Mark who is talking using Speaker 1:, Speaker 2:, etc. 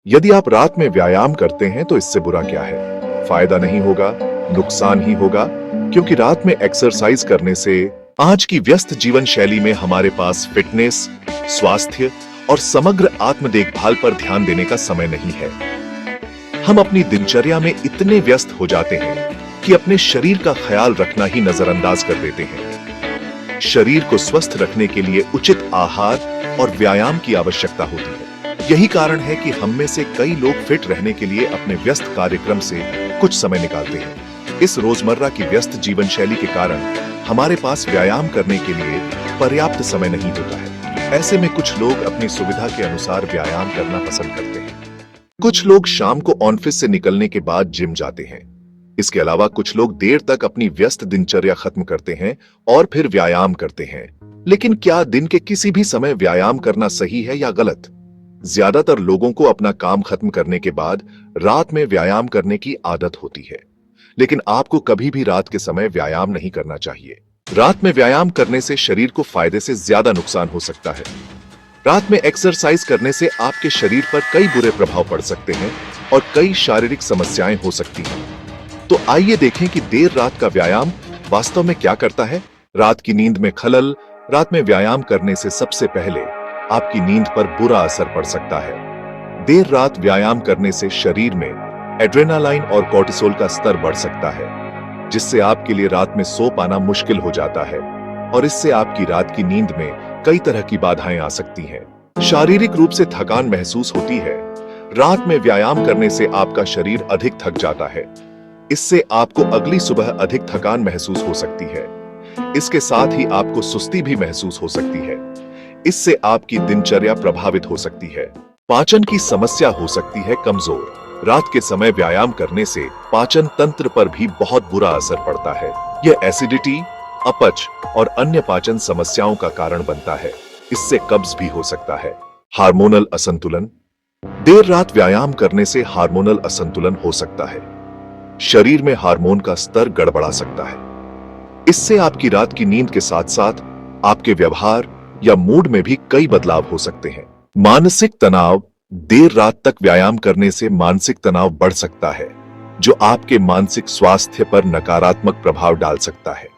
Speaker 1: यदि आप रात में व्यायाम करते हैं तो इससे बुरा क्या है? फायदा नहीं होगा, नुकसान ही होगा, क्योंकि रात में एक्सरसाइज करने से आज की व्यस्त जीवन शैली में हमारे पास फिटनेस, स्वास्थ्य और समग्र आत्म देखभाल पर ध्यान देने का समय नहीं है। हम अपनी दिनचर्या में इतने व्यस्त हो जाते हैं कि अपने शरीर का ख्याल रखना ही नजरअंदाज कर देते हैं। शरीर को स्वस्थ रखने के लिए उचित आहार और व्यायाम की आवश्यकता होती है। यही कारण है कि हम में से कई लोग फिट रहने के लिए अपने व्यस्त कार्यक्रम से कुछ समय निकालते हैं। इस रोजमर्रा की व्यस्त जीवन शैली के कारण हमारे पास व्यायाम करने के लिए पर्याप्त समय नहीं होता है। ऐसे में कुछ लोग अपनी सुविधा के अनुसार व्यायाम करना पसंद करते हैं। कुछ लोग शाम को ऑफिस से निकलने के बाद जिम जाते हैं। इसके अलावा कुछ लोग देर तक अपनी व्यस्त दिनचर्या खत्म करते हैं और फिर व्यायाम करते हैं। लेकिन क्या दिन के किसी भी समय व्यायाम करना सही है या गलत? ज्यादातर लोगों को अपना काम खत्म करने के बाद रात में व्यायाम करने की आदत होती है, लेकिन आपको कभी भी रात के समय व्यायाम नहीं करना चाहिए। रात में व्यायाम करने से शरीर को फायदे से ज्यादा नुकसान हो सकता है। रात में एक्सरसाइज करने से आपके शरीर पर कई बुरे प्रभाव पड़ सकते हैं और कई शारीरिक समस्याएं हो सकती हैं। तो आइए देखें कि देर रात का व्यायाम वास्तव में क्या करता है। रात की नींद में खलल। रात में व्यायाम करने से सबसे पहले आपकी नींद पर बुरा असर पड़ सकता है। देर रात व्यायाम करने से शरीर में एड्रेनालाइन और कोर्टिसोल का स्तर बढ़ सकता है, जिससे आपके लिए रात में सो पाना मुश्किल हो जाता है और इससे आपकी रात की नींद में कई तरह की बाधाएं आ सकती हैं। शारीरिक रूप से थकान महसूस होती है। रात में व्यायाम करने से आपका शरीर अधिक थक जाता है। इससे आपको अगली सुबह अधिक थकान महसूस हो सकती है। इसके साथ ही आपको सुस्ती भी महसूस हो सकती है। इससे आपकी दिनचर्या प्रभावित हो सकती है। पाचन की समस्या हो सकती है कमजोर। रात के समय व्यायाम करने से पाचन तंत्र पर भी बहुत बुरा असर पड़ता है। यह एसिडिटी, अपच और अन्य पाचन समस्याओं का कारण बनता है। इससे कब्ज भी हो सकता है। हार्मोनल असंतुलन। देर रात व्यायाम करने से हार्मोनल असंतुलन हो सकता है। शरीर में हार्मोन का स्तर गड़बड़ा सकता है। इससे आपकी रात की नींद के साथ साथ आपके व्यवहार या मूड में भी कई बदलाव हो सकते हैं। मानसिक तनाव। देर रात तक व्यायाम करने से मानसिक तनाव बढ़ सकता है, जो आपके मानसिक स्वास्थ्य पर नकारात्मक प्रभाव डाल सकता है।